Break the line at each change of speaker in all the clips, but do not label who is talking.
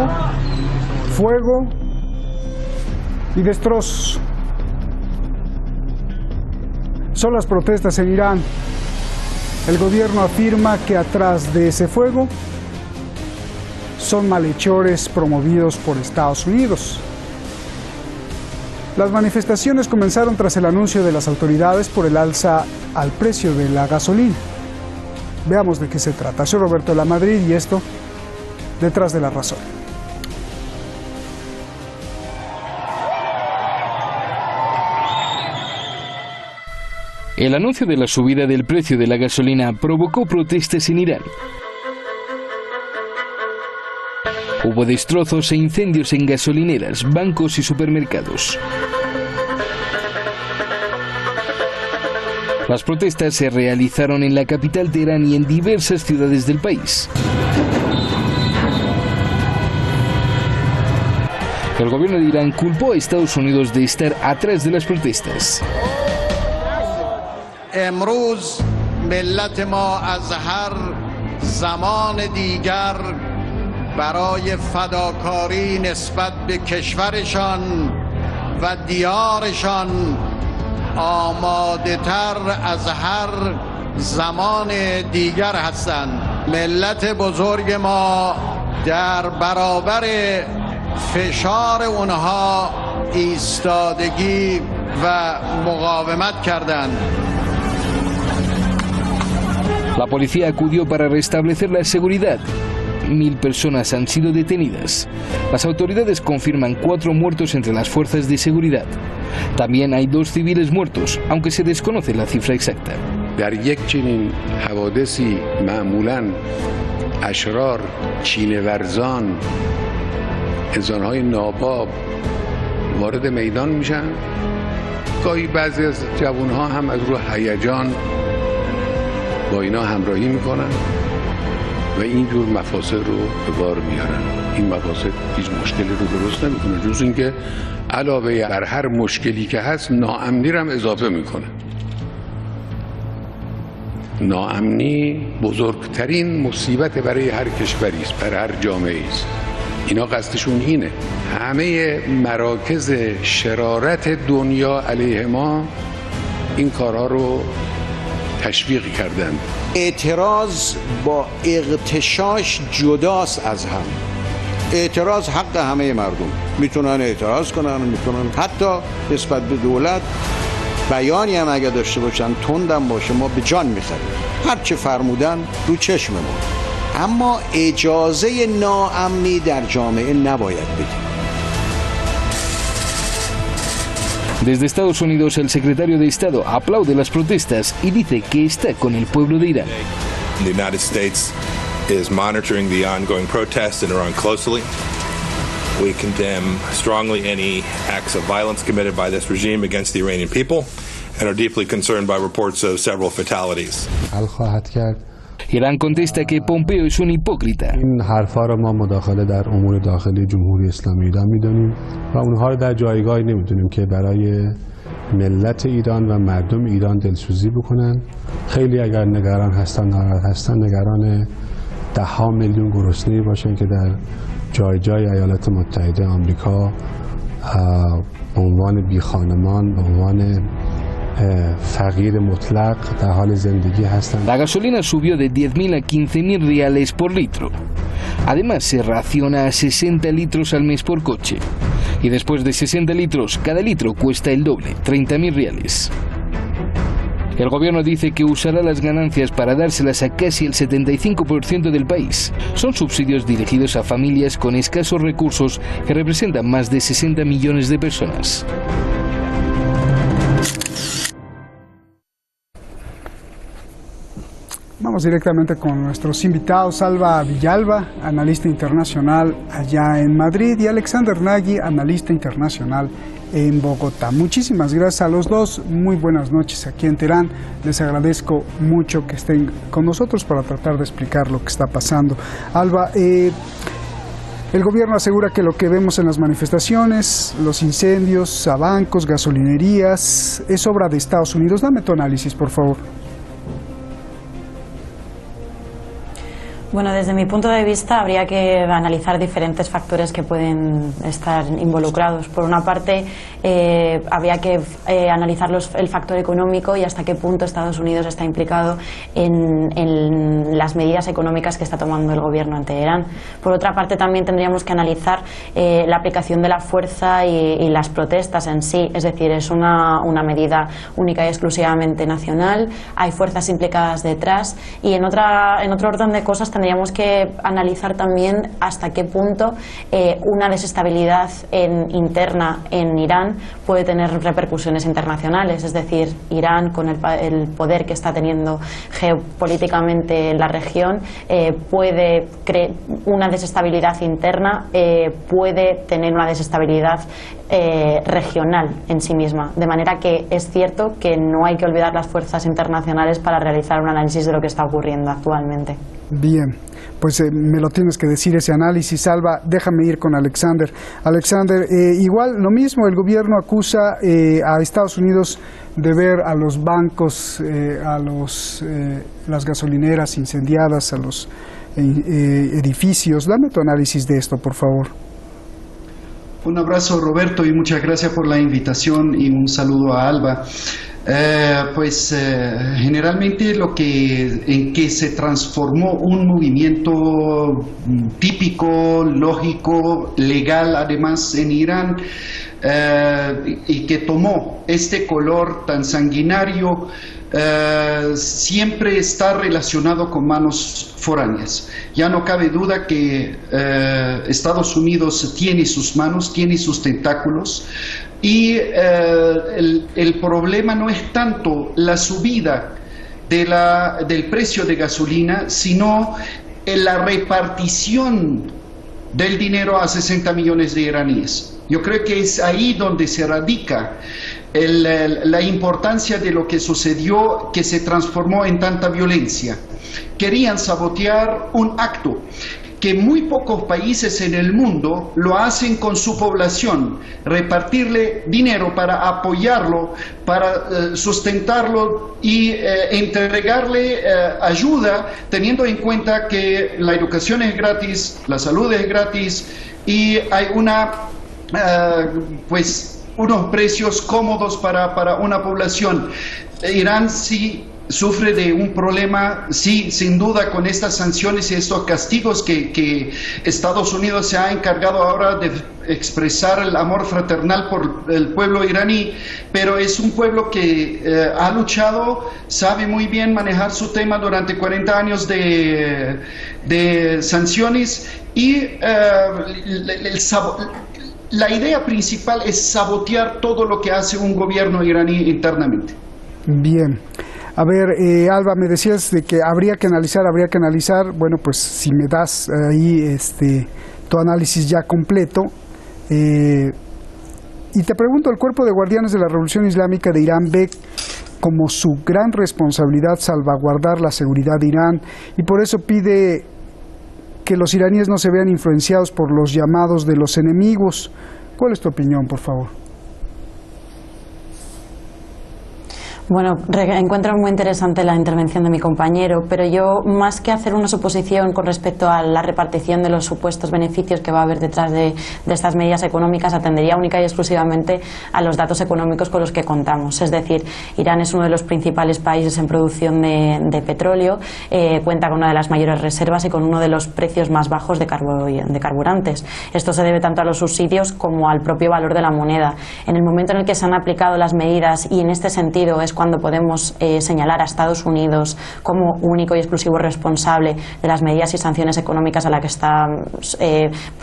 humo, fuego y destrozos. Son las protestas en Irán. El gobierno afirma que atrás de ese fuego son malhechores promovidos por Estados Unidos. Las manifestaciones comenzaron tras el anuncio de las autoridades por el alza al precio de la gasolina. Veamos de qué se trata. Soy Roberto Lamadrid y esto, Detrás de la Razón.
El anuncio de la subida del precio de la gasolina provocó protestas en Irán. Hubo destrozos e incendios en gasolineras, bancos y supermercados. Las protestas se realizaron en la capital Teherán y en diversas ciudades del país. El gobierno de Irán culpó a Estados Unidos de estar atrás de las protestas.
امروز ملت ما از هر زمان دیگر برای فداکاری نسبت به کشورشان و دیارشان آماده تر از هر زمان دیگر هستند. ملت بزرگ ما در برابر فشار اونها ایستادگی و مقاومت کردند.
La policía acudió para restablecer la seguridad. 1000 personas han sido detenidas. Las autoridades confirman 4 muertos entre las fuerzas de seguridad. También hay 2 civiles muertos, aunque se desconoce la cifra exacta.
در یک چنین حوادثی معمولاً اشرار، چینه‌ورزان، انسان‌های ناباب وارد میدان میشن. گاهی بعضی از جوان‌ها هم از روی هیجان با اینا همراهی میکنن و اینجور مفاسد رو به بار میارن. این مفاسد هیچ مشکلی رو درست نمیکنه جز اینکه علاوه بر هر مشکلی که هست ناامنی رو هم اضافه میکنه. ناامنی بزرگترین مصیبت برای هر کشوری است، برای هر جامعه است. اینا قصدشون اینه همه مراکز شرارت دنیا علیه ما این کارها رو تشویق کردند.
اعتراض با اغتشاش جداست از هم. اعتراض حق همه مردم. میتونن اعتراض کنن، میتونن حتی نسبت به دولت بیانی هم اگه داشته باشن تندم باشه ما به جان میخریم. هر چه فرمودن رو چشم ما. اما اجازه ناامنی در جامعه نباید بدیم.
Desde Estados Unidos, el secretario de Estado aplaude las protestas y dice que está con el pueblo de Irán.
The United States is monitoring the ongoing protests in Iran closely. We condemn strongly any acts of violence committed by this regime against the Iranian people and are deeply concerned by reports of several fatalities.
Irán contesta que Pompeo es un hipócrita.
این حرفا رو ما مداخله در امور داخلی جمهوری اسلامی ایران میدونیم و اونها رو در جایگاهی نمیدونیم که برای ملت ایران و مردم ایران دلسوزی بکنن. خیلی اگر نگران هستن، ناراحت هستن، نگران 10 میلیون گرسنه‌ای باشن که در جای جای ایالات متحده آمریکا به عنوان بی خانمان، به عنوان فقیر مطلق در حال زندگی هستند.
La gasolina subió de 10.000 a 15.000 reales por litro. Además se raciona a 60 litros al mes por coche. Y después de 60 litros, cada litro cuesta el doble, 30.000 reales. El gobierno dice que usará las ganancias para dárselas a casi el 75% del país. Son subsidios dirigidos a familias con escasos recursos que representan más de 60 millones de personas.
Vamos directamente con nuestros invitados, Alba Villalba, analista internacional allá en Madrid, y Alexander Nagy, analista internacional en Bogotá. Muchísimas gracias a los dos, muy buenas noches aquí en Teherán. Les agradezco mucho que estén con nosotros para tratar de explicar lo que está pasando. Alba, el gobierno asegura que lo que vemos en las manifestaciones, los incendios a bancos, gasolinerías, es obra de Estados Unidos. Dame tu análisis, por favor.
Bueno, desde mi punto de vista habría que analizar diferentes factores que pueden estar involucrados. Por una parte, habría que analizar el factor económico y hasta qué punto Estados Unidos está implicado en las medidas económicas que está tomando el gobierno ante Irán. Por otra parte, también tendríamos que analizar la aplicación de la fuerza y las protestas en sí. Es decir, es una medida única y exclusivamente nacional, hay fuerzas implicadas detrás y en otro orden de cosas tendríamos que analizar también hasta qué punto una desestabilidad interna en Irán puede tener repercusiones internacionales. Es decir, Irán, con el poder que está teniendo geopolíticamente en la región, puede crear una desestabilidad interna, puede tener una desestabilidad regional en sí misma. De manera que es cierto que no hay que olvidar las fuerzas internacionales para realizar un análisis de lo que está ocurriendo actualmente.
Bien, pues me lo tienes que decir ese análisis, Alba. Déjame ir con Alexander. Alexander, igual lo mismo, el gobierno acusa a Estados Unidos de ver a los bancos, las gasolineras incendiadas, a los edificios. Dame tu análisis de esto, por favor.
Un abrazo, Roberto, y muchas gracias por la invitación y un saludo a Alba. Generalmente en que se transformó un movimiento típico, lógico, legal además en Irán, y que tomó este color tan sanguinario, siempre está relacionado con manos foráneas. Ya no cabe duda que Estados Unidos tiene sus manos, tiene sus tentáculos, y el problema no es tanto la subida del precio de gasolina, sino la repartición del dinero a 60 millones de iraníes. Yo creo que es ahí donde se radica la importancia de lo que sucedió, que se transformó en tanta violencia. Querían sabotear un acto que muy pocos países en el mundo lo hacen con su población, repartirle dinero para apoyarlo, para sustentarlo y entregarle ayuda, teniendo en cuenta que la educación es gratis, la salud es gratis y hay unos precios cómodos para una población. Irán sí sufre de un problema, sí, sin duda, con estas sanciones y estos castigos que Estados Unidos se ha encargado ahora de expresar el amor fraternal por el pueblo iraní, pero es un pueblo que ha luchado, sabe muy bien manejar su tema durante 40 años de sanciones y la idea principal es sabotear todo lo que hace un gobierno iraní internamente.
Bien. A ver, Alba, me decías de que habría que analizar. Bueno, pues si me das ahí tu análisis ya completo. Y te pregunto, el Cuerpo de Guardianes de la Revolución Islámica de Irán ve como su gran responsabilidad salvaguardar la seguridad de Irán y por eso pide que los iraníes no se vean influenciados por los llamados de los enemigos. ¿Cuál es tu opinión, por favor?
Bueno, encuentro muy interesante la intervención de mi compañero, pero yo, más que hacer una suposición con respecto a la repartición de los supuestos beneficios que va a haber detrás de estas medidas económicas, atendería única y exclusivamente a los datos económicos con los que contamos. Es decir, Irán es uno de los principales países en producción de petróleo, cuenta con una de las mayores reservas y con uno de los precios más bajos de carburantes. Esto se debe tanto a los subsidios como al propio valor de la moneda. En el momento en el que se han aplicado las medidas, y en este sentido es cuando podemos señalar a Estados Unidos como único y exclusivo responsable de las medidas y sanciones económicas a la que está,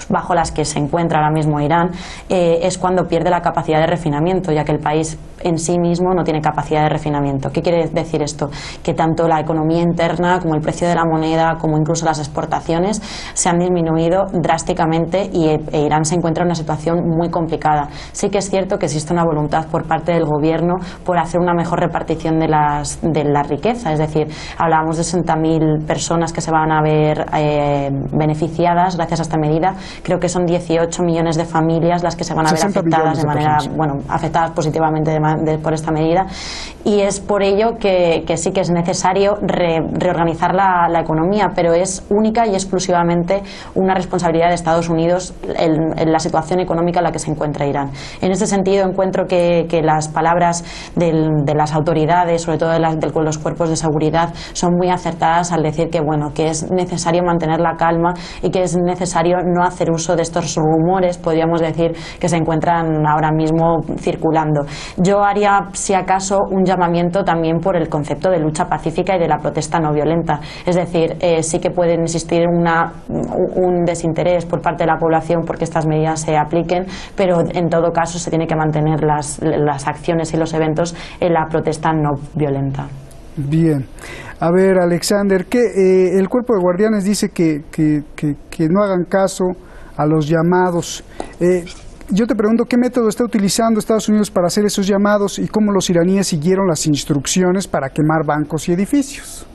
bajo las que se encuentra ahora mismo Irán, es cuando pierde la capacidad de refinamiento, ya que el país en sí mismo no tiene capacidad de refinamiento. ¿Qué quiere decir esto? Que tanto la economía interna como el precio de la moneda, como incluso las exportaciones, se han disminuido drásticamente y Irán se encuentra en una situación muy complicada. Sí que es cierto que existe una voluntad por parte del gobierno por hacer una mejor repartición de la riqueza. Es decir, hablábamos de 60.000 personas que se van a ver beneficiadas gracias a esta medida. Creo que son 18 millones de familias las que se van a ver afectadas de manera, afectadas positivamente por esta medida, y es por ello que sí que es necesario reorganizar la economía, pero es única y exclusivamente una responsabilidad de Estados Unidos en la situación económica en la que se encuentra Irán. En ese sentido encuentro que las palabras de las autoridades, sobre todo de los cuerpos de seguridad, son muy acertadas al decir que es necesario mantener la calma y que es necesario no hacer uso de estos rumores, podríamos decir, que se encuentran ahora mismo circulando. Yo haría, si acaso, un llamamiento también por el concepto de lucha pacífica y de la protesta no violenta. Es decir, sí que pueden existir un desinterés por parte de la población porque estas medidas se apliquen, pero en todo caso se tiene que mantener las acciones y los eventos en la protesta no violenta.
Bien. A ver, Alexander, que el cuerpo de guardianes dice que no hagan caso a los llamados. Yo te pregunto, ¿qué método está utilizando Estados Unidos para hacer esos llamados y cómo los iraníes siguieron las instrucciones para quemar bancos y edificios?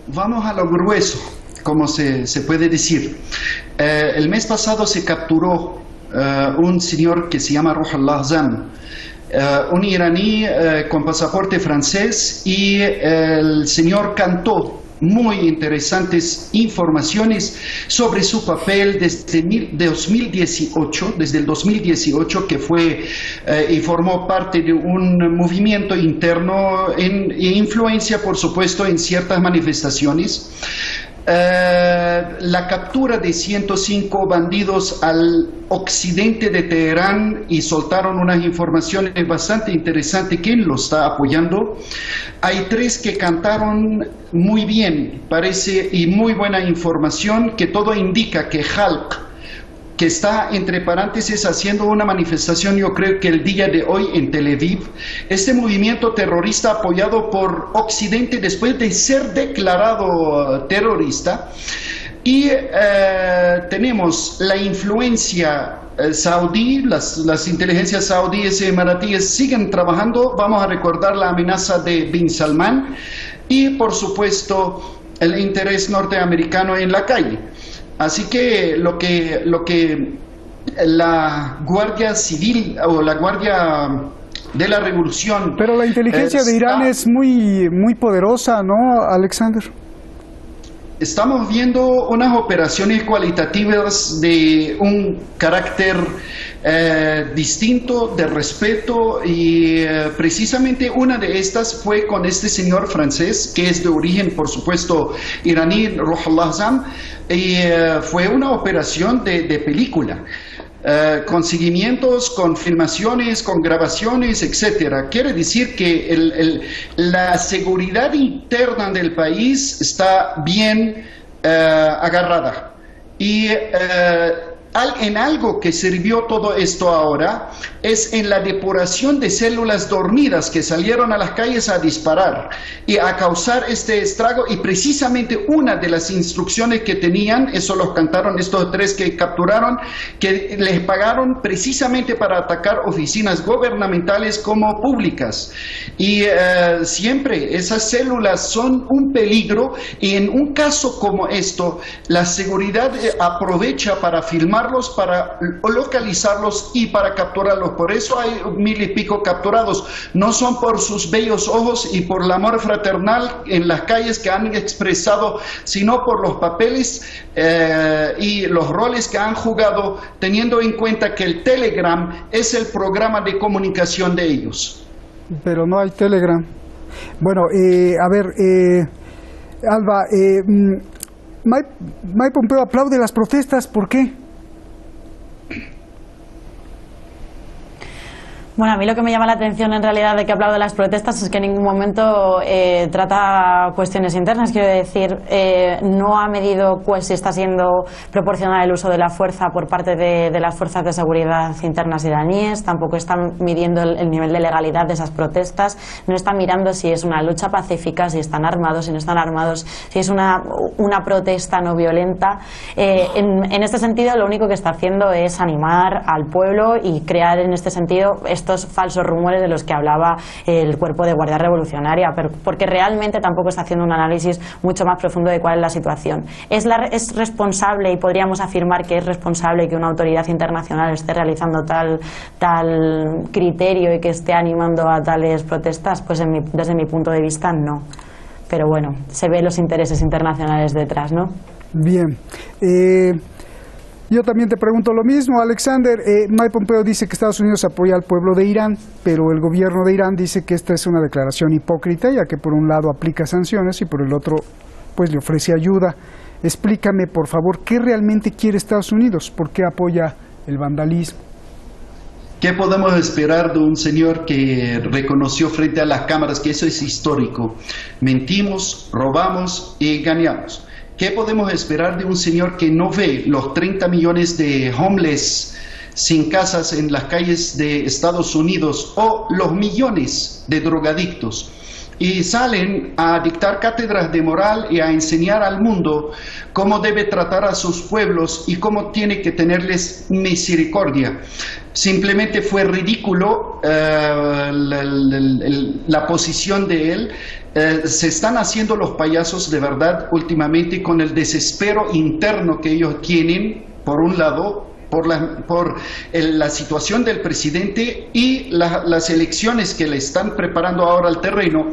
Vamos a lo grueso, como se puede decir. El mes pasado se capturó un señor que se llama Ruhollah Azam, un iraní con pasaporte francés, y el señor cantó muy interesantes informaciones sobre su papel desde el 2018, que fue y formó parte de un movimiento interno e influencia, por supuesto, en ciertas manifestaciones. La captura de 105 bandidos al occidente de Teherán, y soltaron unas informaciones bastante interesantes. ¿Quién lo está apoyando? Hay 3 que cantaron muy bien, parece, y muy buena información, que todo indica que Halq, que está entre paréntesis haciendo una manifestación, yo creo que el día de hoy en Tel Aviv, este movimiento terrorista apoyado por Occidente después de ser declarado terrorista, y tenemos la influencia saudí, las inteligencias saudíes y emiratíes siguen trabajando. Vamos a recordar la amenaza de Bin Salman y, por supuesto, el interés norteamericano en la calle. Así que lo que la Guardia Civil o la Guardia de la Revolución...
Pero la inteligencia de Irán es muy poderosa, ¿no, Alexander?
Estamos viendo unas operaciones cualitativas de un carácter distinto, de respeto, y precisamente una de estas fue con este señor francés, que es de origen, por supuesto, iraní, Ruhollah Azam, y fue una operación de película. Con seguimientos, con filmaciones, con grabaciones, etcétera. Quiere decir que la seguridad interna del país está bien agarrada. Y en algo que sirvió todo esto ahora es en la depuración de células dormidas que salieron a las calles a disparar y a causar este estrago, y precisamente una de las instrucciones que tenían, eso los cantaron estos 3 que capturaron, que les pagaron precisamente para atacar oficinas gubernamentales como públicas, y siempre esas células son un peligro, y en un caso como esto la seguridad aprovecha para filmar, para localizarlos y para capturarlos. Por eso hay 1000 y pico capturados. No son por sus bellos ojos y por el amor fraternal en las calles que han expresado, sino por los papeles y los roles que han jugado, teniendo en cuenta que el Telegram es el programa de comunicación de ellos.
Pero no hay Telegram. Bueno, a ver, Alba, Mike Pompeo aplaude las protestas, ¿por qué?
Bueno, a mí lo que me llama la atención en realidad de que aplaude las protestas es que en ningún momento trata cuestiones internas. Quiero decir, no ha medido si está siendo proporcional el uso de la fuerza por parte de las fuerzas de seguridad internas iraníes, tampoco está midiendo el nivel de legalidad de esas protestas, no está mirando si es una lucha pacífica, si están armados, si no están armados, si es una protesta no violenta. En este sentido, lo único que está haciendo es animar al pueblo y crear en este sentido estos falsos rumores de los que hablaba el cuerpo de Guardia Revolucionaria, porque realmente tampoco está haciendo un análisis mucho más profundo de cuál es la situación. ¿Es responsable, y podríamos afirmar que es responsable que una autoridad internacional esté realizando tal criterio y que esté animando a tales protestas? Pues desde mi punto de vista no. Pero bueno, se ven los intereses internacionales detrás, ¿no?
Bien. Yo también te pregunto lo mismo, Alexander. Mike Pompeo dice que Estados Unidos apoya al pueblo de Irán, pero el gobierno de Irán dice que esta es una declaración hipócrita, ya que por un lado aplica sanciones y por el otro pues le ofrece ayuda. Explícame, por favor, ¿qué realmente quiere Estados Unidos? ¿Por qué apoya el vandalismo?
¿Qué podemos esperar de un señor que reconoció frente a las cámaras que eso es histórico? Mentimos, robamos y engañamos. ¿Qué podemos esperar de un señor que no ve los 30 millones de homeless sin casas en las calles de Estados Unidos o los millones de drogadictos? Y salen a dictar cátedras de moral y a enseñar al mundo cómo debe tratar a sus pueblos y cómo tiene que tenerles misericordia. Simplemente fue ridículo la posición de él. Se están haciendo los payasos de verdad últimamente con el desespero interno que ellos tienen, por un lado, por la situación del presidente y las elecciones que le están preparando ahora al terreno.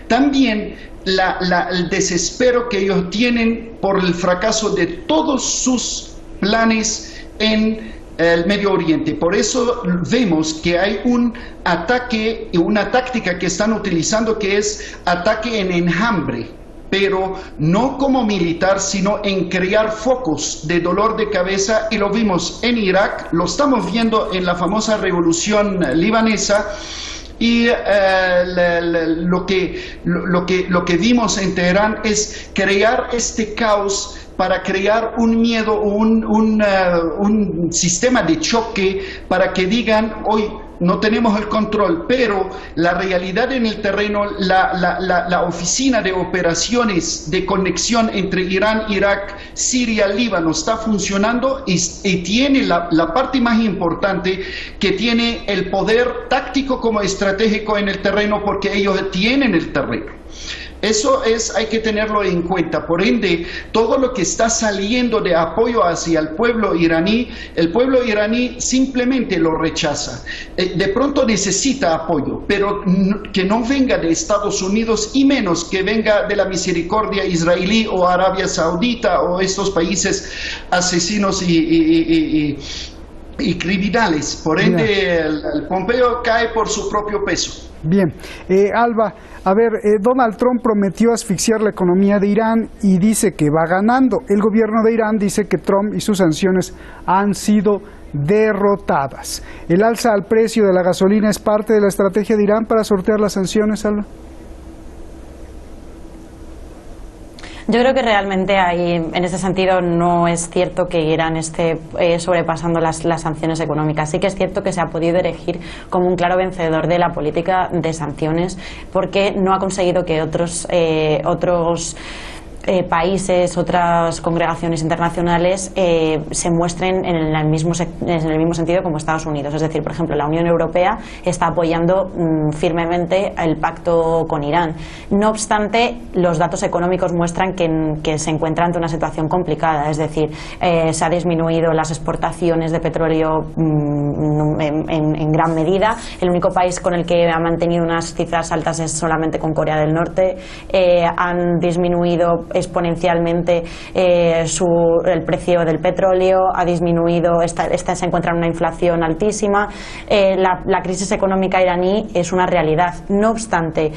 También el desespero que ellos tienen por el fracaso de todos sus planes en el Medio Oriente. Por eso vemos que hay un ataque y una táctica que están utilizando, que es ataque en enjambre, pero no como militar, sino en crear focos de dolor de cabeza, y lo vimos en Irak, lo estamos viendo en la famosa revolución libanesa, y lo que vimos en Teherán es crear este caos para crear un miedo, un sistema de choque para que digan, hoy no tenemos el control, pero la realidad en el terreno, la oficina de operaciones de conexión entre Irán, Irak, Siria, Líbano está funcionando y tiene la parte más importante, que tiene el poder táctico como estratégico en el terreno, porque ellos tienen el terreno. Eso hay que tenerlo en cuenta. Por ende, todo lo que está saliendo de apoyo hacia el pueblo iraní simplemente lo rechaza. De pronto necesita apoyo, pero que no venga de Estados Unidos, y menos que venga de la misericordia israelí o Arabia Saudita o estos países asesinos y criminales. Por ende, el Pompeo cae por su propio peso.
Bien, Alba, a ver, Donald Trump prometió asfixiar la economía de Irán y dice que va ganando. El gobierno de Irán dice que Trump y sus sanciones han sido derrotadas. ¿El alza al precio de la gasolina es parte de la estrategia de Irán para sortear las sanciones, Alba?
Yo creo que realmente en ese sentido no es cierto que Irán esté sobrepasando las sanciones económicas. Sí que es cierto que se ha podido erigir como un claro vencedor de la política de sanciones, porque no ha conseguido que otros países, otras congregaciones internacionales se muestren en el mismo sentido como Estados Unidos. Es decir, por ejemplo, la Unión Europea está apoyando firmemente el pacto con Irán. No obstante, los datos económicos muestran que se encuentra ante una situación complicada. Es decir, se ha disminuido las exportaciones de petróleo en gran medida. El único país con el que ha mantenido unas cifras altas es solamente con Corea del Norte. Han disminuido exponencialmente el precio del petróleo, ha disminuido, se encuentra en una inflación altísima. La crisis económica iraní es una realidad. No obstante,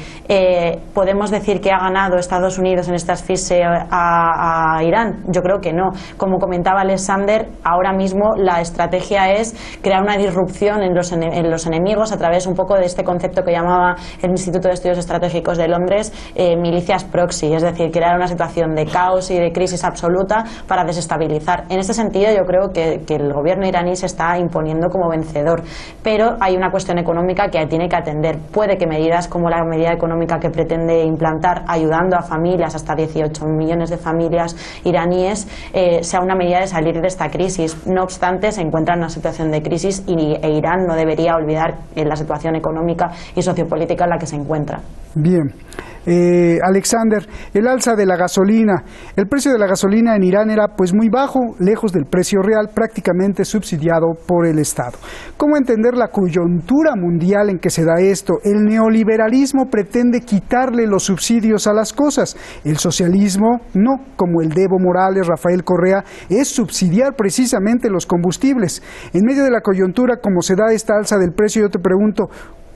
¿podemos decir que ha ganado Estados Unidos en esta asfixia a Irán? Yo creo que no. Como comentaba Alexander, ahora mismo la estrategia es crear una disrupción en los enemigos a través un poco de este concepto que llamaba el Instituto de Estudios Estratégicos de Londres milicias proxy, es decir, crear una situación situación de caos y de crisis absoluta para desestabilizar. En este sentido, yo creo que el gobierno iraní se está imponiendo como vencedor, pero hay una cuestión económica que tiene que atender. Puede que medidas como la medida económica que pretende implantar, ayudando a familias, hasta 18 millones de familias iraníes, sea una medida de salir de esta crisis. No obstante, se encuentra en una situación de crisis e Irán no debería olvidar la situación económica y sociopolítica en la que se encuentra.
Bien. Alexander, el alza de la gasolina. El precio de la gasolina en Irán era pues muy bajo, lejos del precio real, prácticamente subsidiado por el Estado. ¿Cómo entender la coyuntura mundial en que se da esto? El neoliberalismo pretende quitarle los subsidios a las cosas. El socialismo no, como el de Evo Morales, Rafael Correa, es subsidiar precisamente los combustibles. En medio de la coyuntura, como se da esta alza del precio, yo te pregunto,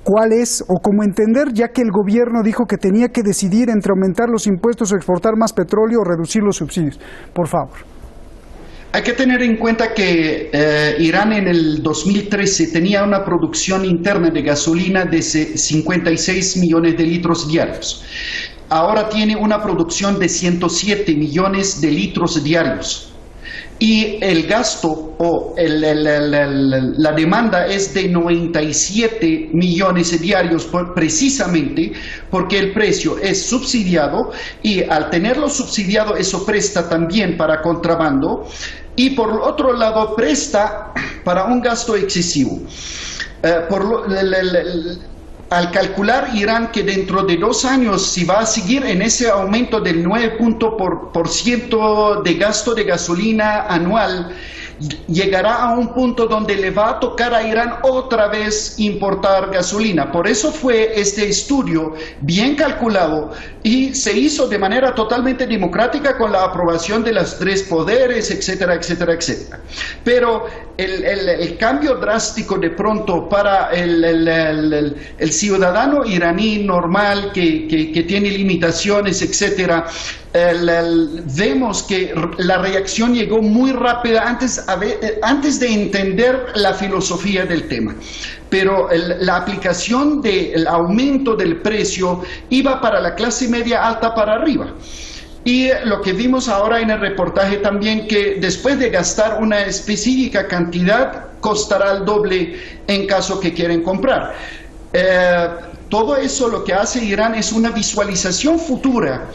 ¿cuál es o cómo entender, ya que el gobierno dijo que tenía que decidir entre aumentar los impuestos o exportar más petróleo o reducir los subsidios? Por favor.
Hay que tener en cuenta que Irán en el 2013 tenía una producción interna de gasolina de 56 millones de litros diarios. Ahora tiene una producción de 107 millones de litros diarios. Y el gasto o la demanda es de 97 millones diarios precisamente porque el precio es subsidiado y al tenerlo subsidiado eso presta también para contrabando y por otro lado presta para un gasto excesivo. Al calcular Irán que dentro de 2 años si va a seguir en ese aumento del 9% de gasto de gasolina anual, llegará a un punto donde le va a tocar a Irán otra vez importar gasolina. Por eso fue este estudio bien calculado y se hizo de manera totalmente democrática con la aprobación de los 3 poderes, etcétera, etcétera, etcétera. Pero el cambio drástico de pronto para el ciudadano iraní normal que tiene limitaciones, etcétera, vemos que la reacción llegó muy rápida antes de entender la filosofía del tema. Pero la aplicación del aumento del precio iba para la clase media alta para arriba. Y lo que vimos ahora en el reportaje también, que después de gastar una específica cantidad, costará el doble en caso que quieren comprar. Todo eso lo que hace Irán es una visualización futura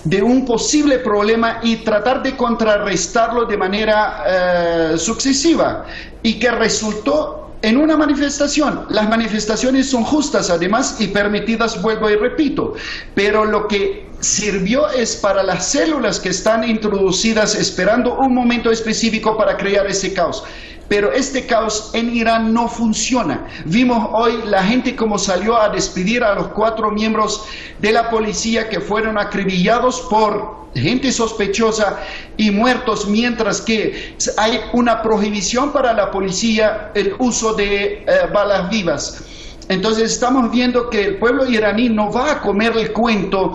de un posible problema y tratar de contrarrestarlo de manera sucesiva, y que resultó en una manifestación. Las manifestaciones son justas además y permitidas, vuelvo y repito, pero lo que sirvió es para las células que están introducidas esperando un momento específico para crear ese caos. Pero este caos en Irán no funciona. Vimos hoy la gente como salió a despedir a los 4 miembros de la policía que fueron acribillados por gente sospechosa y muertos, mientras que hay una prohibición para la policía el uso de balas vivas. Entonces estamos viendo que el pueblo iraní no va a comer el cuento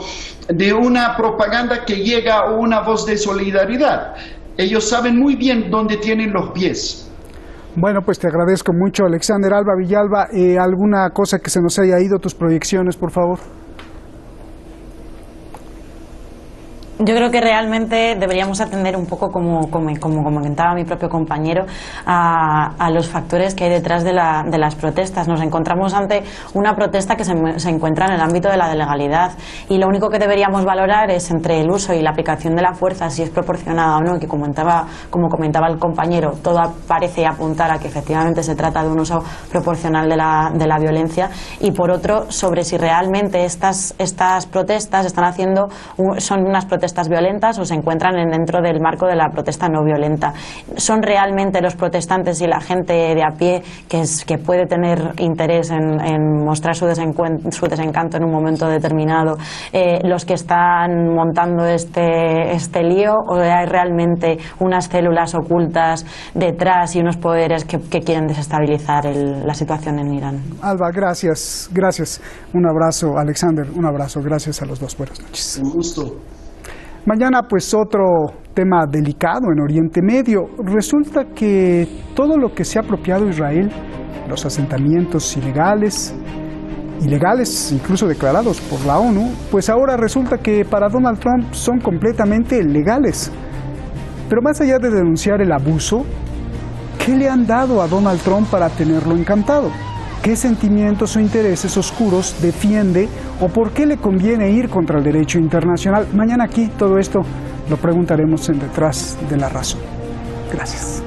de una propaganda que llega a una voz de solidaridad. Ellos saben muy bien dónde tienen los pies.
Bueno, pues te agradezco mucho, Alexander. Alba Villalba, ¿alguna cosa que se nos haya ido, tus proyecciones, por favor?
Yo creo que realmente deberíamos atender un poco, como comentaba mi propio compañero, a los factores que hay detrás de las protestas. Nos encontramos ante una protesta que se encuentra en el ámbito de la legalidad, y lo único que deberíamos valorar es entre el uso y la aplicación de la fuerza, si es proporcionada o no, que como comentaba el compañero, todo parece apuntar a que efectivamente se trata de un uso proporcional de la violencia, y por otro, sobre si realmente estas protestas son unas protestas violentas o se encuentran dentro del marco de la protesta no violenta. ¿Son realmente los protestantes y la gente de a pie que puede tener interés en mostrar su desencanto en un momento determinado los que están montando este lío, o hay realmente unas células ocultas detrás y unos poderes que quieren desestabilizar la situación en Irán?
Alba, gracias. Un abrazo, Alexander, un abrazo. Gracias a los dos. Buenas noches.
Un gusto.
Mañana, pues, otro tema delicado en Oriente Medio. Resulta que todo lo que se ha apropiado Israel, los asentamientos ilegales, ilegales, incluso declarados por la ONU, pues ahora resulta que para Donald Trump son completamente legales. Pero más allá de denunciar el abuso, ¿qué le han dado a Donald Trump para tenerlo encantado? ¿Qué sentimientos o intereses oscuros defiende o por qué le conviene ir contra el derecho internacional? Mañana aquí todo esto lo preguntaremos en Detrás de la Razón. Gracias.